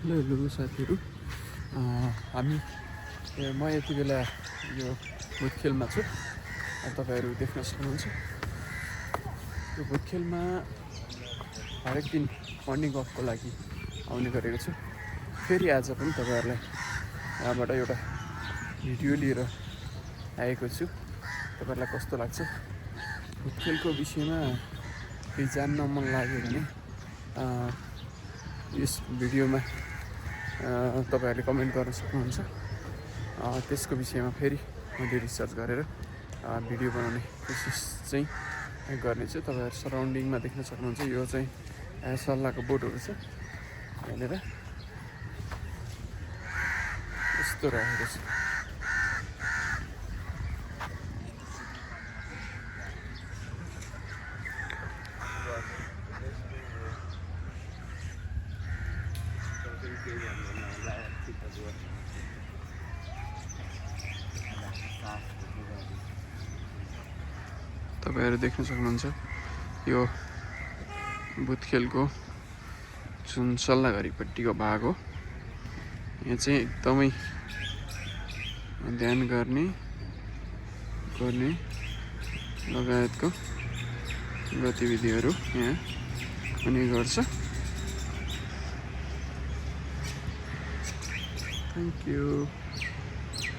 Hello साथीहरू, म यति बेला यो भुतखेलमा छु। तपाईहरू देख्न सक्नुहुन्छ। यो भुतखेलमा हरेक दिन मर्निङ वकको लागि आउने गरेको छु। फेरि आज पनि तपाईहरूलाई यहाँबाट एउटा भिडियो लिएर आएको छु। तपाईहरूलाई कस्तो लाग्छ भुतखेलको विषयमा केही जान्न मन लाग्यो भने यस भिडियोमा तपाईहरूले कमेन्ट गर्न सक्नुहुन्छ। त्यसको विषयमा फेरि मैले रिसर्च गरेर भिडियो बनाउने कोसिस चाहिँ गर्नेछु। तपाईहरू सराउन्डिङमा देख्न सक्नुहुन्छ। यो चाहिँ सल्लाहको बोटहरू छ। यहाँनिर यस्तो रहेको छ। तपाईहरू देख्न सक्नुहुन्छ यो भुतखेलको जुन सल्लाहघरीपट्टिको भाग हो। यहाँ चाहिँ एकदमै ध्यान गर्ने लगायतको गतिविधिहरू यहाँ हुने गर्छ। Thank you.